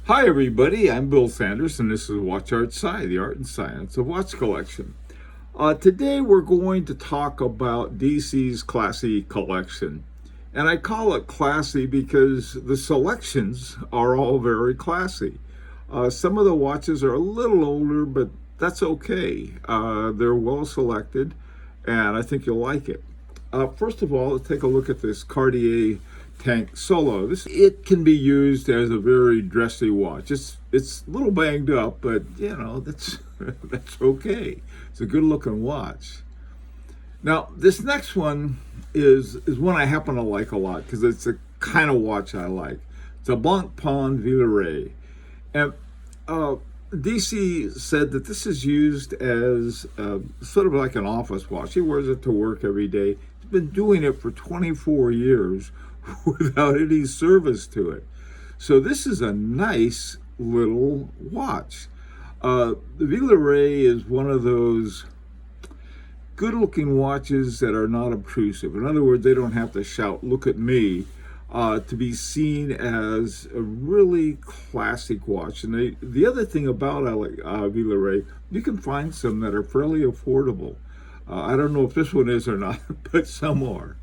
Hi everybody, I'm Bill Sanders and this is Watch Art Sci, the art and science of watch collection. Today we're going to talk about DC's classy collection. And I call it classy because the selections are all very classy. Some of the watches are a little older, but that's okay. They're well selected and I think you'll like it. First of all, let's take a look at this Cartier Tank Solo. It can be used as a very dressy watch. It's a little banged up, but that's that's okay. It's a good looking watch. Now this next one is one I happen to like a lot because it's the kind of watch I like. It's a Blancpain Villeray, and DC said that this is used as sort of like an office watch. He wears it to work every day. He's been doing it for 24 years without any service to it. So this is a nice little watch. The Villeray is one of those good-looking watches that are not obtrusive. In other words, they don't have to shout, "Look at me," to be seen as a really classic watch. And the other thing about Villeray, you can find some that are fairly affordable. I don't know if this one is or not, but some are.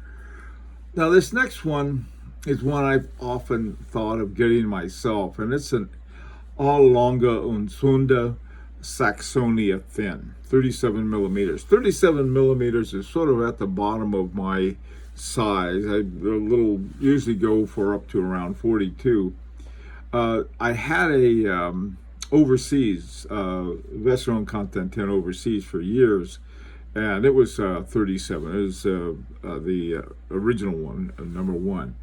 Now this next one is one I've often thought of getting myself, and it's an Lange Sohne Saxonia thin, 37 millimeters. 37 millimeters is sort of at the bottom of my size. I usually go for up to around 42. I had a overseas Vacheron Constantin overseas for years, and it was 37. It was the original one, number one.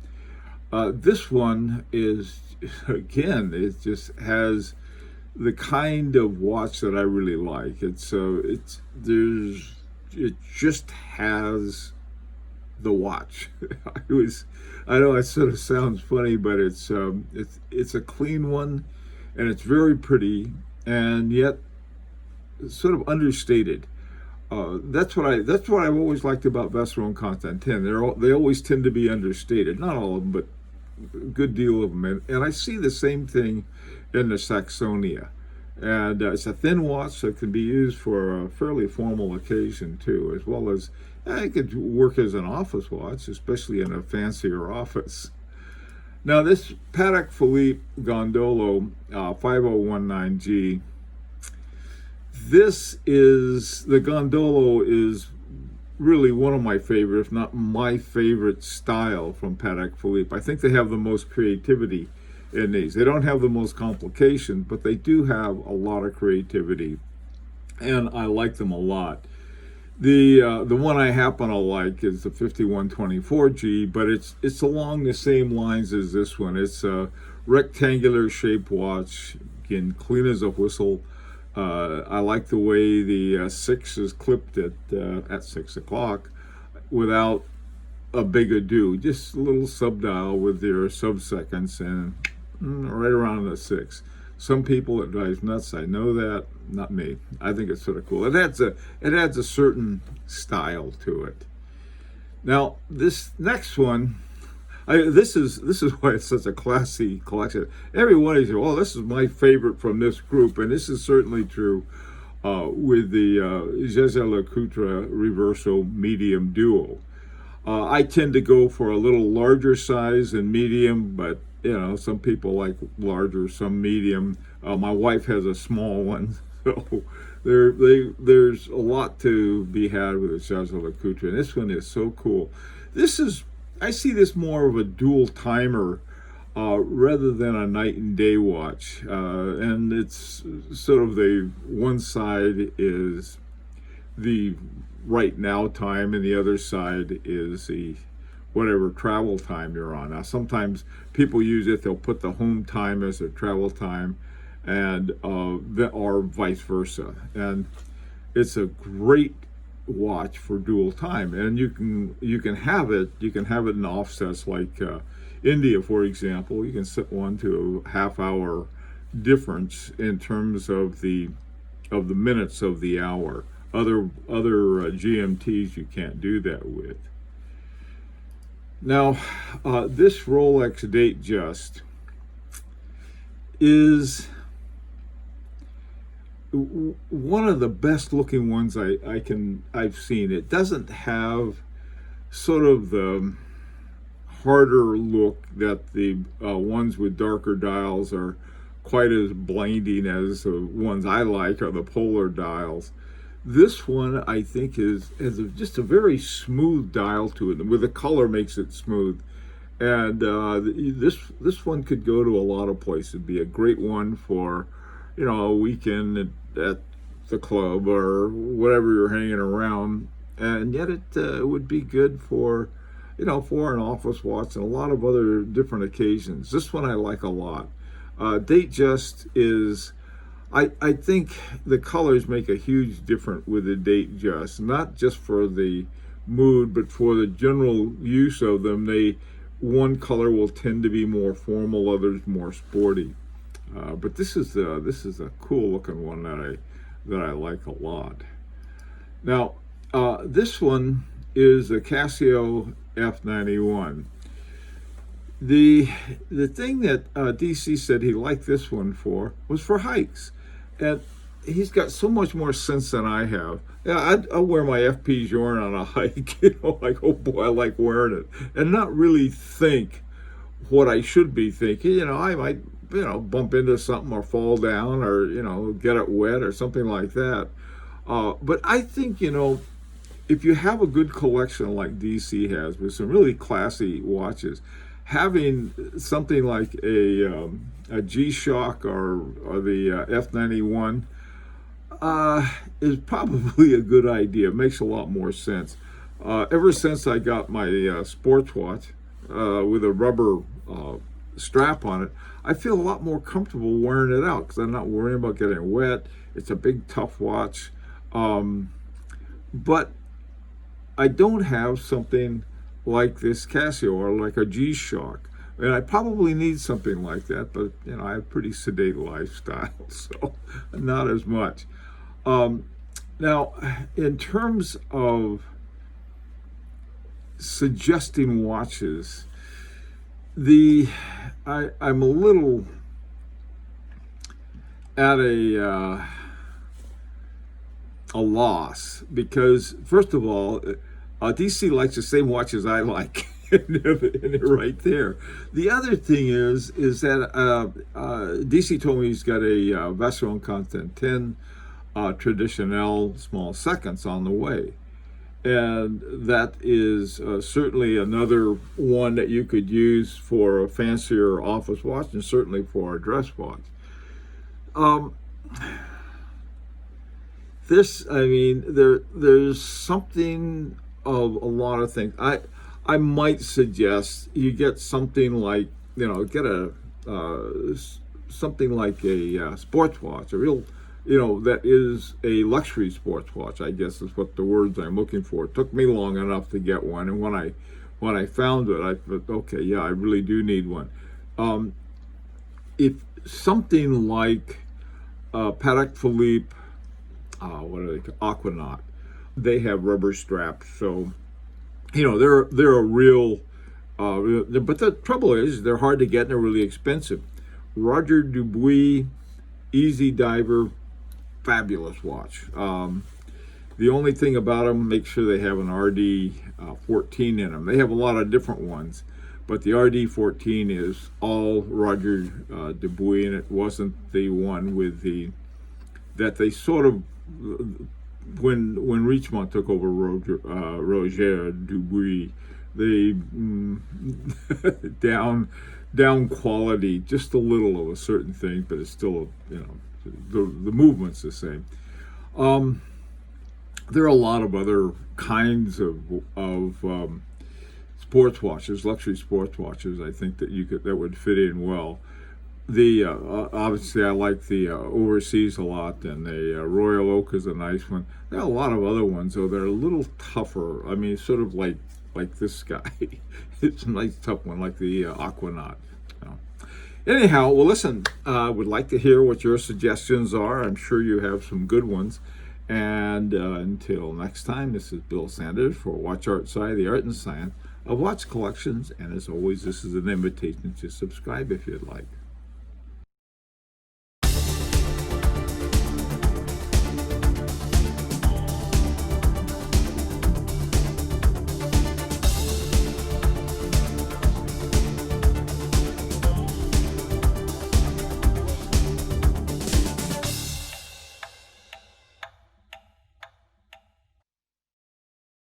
This one is, again, it just has the kind of watch that I really like. It just has the watch. I know it sort of sounds funny, but it's a clean one, and it's very pretty, and yet sort of understated. That's what I've always liked about Vacheron Constantin. They always tend to be understated. Not all of them, but a good deal of them. And I see the same thing in the Saxonia. And it's a thin watch that can be used for a fairly formal occasion too, as well as it could work as an office watch, especially in a fancier office. Now this Paddock Philippe Gondolo 5019G. The Gondolo is really one of my favorite, if not my favorite style from Paddock Philippe. I think they have the most creativity in these. They don't have the most complication, but they do have a lot of creativity, and I like them a lot. The one I happen to like is the 5124G, but it's along the same lines as this one. It's a rectangular shaped watch, again, clean as a whistle. I like the way the 6 is clipped at 6 o'clock without a big ado. Just a little sub-dial with your sub-seconds and right around the 6. Some people it drives nuts. I know that. Not me. I think it's sort of cool. It adds a certain style to it. Now this next one, this is why it's such a classy collection. Everyone is, oh, this is my favorite from this group, and this is certainly true with the Jaeger-LeCoultre Reverso Medium Duo. I tend to go for a little larger size and medium, but some people like larger, some medium. My wife has a small one, so there's a lot to be had with the Jaeger-LeCoultre, and this one is so cool. I see this more of a dual timer rather than a night and day watch. And it's sort of the one side is the right now time, and the other side is the whatever travel time you're on. Now, sometimes people use it, they'll put the home time as their travel time, and or vice versa. And it's a great watch for dual time, and you can have it in offsets like India, for example. You can set one to a half-hour difference in terms of the minutes of the hour. Other GMTs you can't do that with. Now, this Rolex Datejust is one of the best looking ones I've seen. It doesn't have sort of the harder look that the ones with darker dials are quite as blinding as the ones I like, or the polar dials. This one, I think, has just a very smooth dial to it, with the color makes it smooth. And this one could go to a lot of places. It'd be a great one for, a weekend at the club or whatever you're hanging around. And yet it would be good for, for an office watch and a lot of other different occasions. This one I like a lot. Datejust is, I think the colors make a huge difference with the Datejust, not just for the mood, but for the general use of them. One color will tend to be more formal, others more sporty. But this is a cool looking one that I like a lot. Now, this one is a Casio F91. The thing that DC said he liked this one for was for hikes, and he's got so much more sense than I have. Yeah, I'll wear my FP Journe on a hike, like, oh boy, I like wearing it, and not really think what I should be thinking. I might, bump into something or fall down or, get it wet or something like that. But I think, if you have a good collection like DC has with some really classy watches, having something like a G-Shock or the F91 is probably a good idea. It makes a lot more sense. Ever since I got my sports watch with a rubber strap on it, I feel a lot more comfortable wearing it out because I'm not worrying about getting wet. It's a big, tough watch. But I don't have something like this Casio or like a G-Shock. And I probably need something like that, but I have a pretty sedate lifestyle, so not as much. Now, in terms of suggesting watches, I'm a little at a loss because, first of all, DC likes the same watches I like, and they're right there. The other thing is that DC told me he's got a Vacheron Constantin Traditionnel small seconds on the way. And that is certainly another one that you could use for a fancier office watch and certainly for a dress watch. There's something of a lot of things. I might suggest you get something like, something like a sports watch, a real, that is a luxury sports watch, I guess is what the words I'm looking for. It took me long enough to get one, and when I found it, I thought, okay, yeah, I really do need one. If something like Paddock Philippe, what are they, Aquanaut, they have rubber straps, so they're a real. But the trouble is, they're hard to get and they're really expensive. Roger Dubuis, Easy Diver, fabulous watch. The only thing about them, make sure they have an RD14 in them. They have a lot of different ones, but the RD14 is all Roger Dubuis, and it wasn't the one with that they sort of, when Richemont took over Roger Dubuis, they down quality just a little of a certain thing, but it's still, the movement's the same. There are a lot of other kinds of sports watches, luxury sports watches, I think that would fit in well. Obviously I like the Overseas a lot, and the Royal Oak is a nice one. There are a lot of other ones, though, they're a little tougher. I mean, sort of like this guy. It's a nice tough one, like the Aquanaut. Anyhow, well, listen, I would like to hear what your suggestions are. I'm sure you have some good ones. And until next time, this is Bill Sanders for Watch Art Sci, the art and science of watch collections. And as always, this is an invitation to subscribe if you'd like.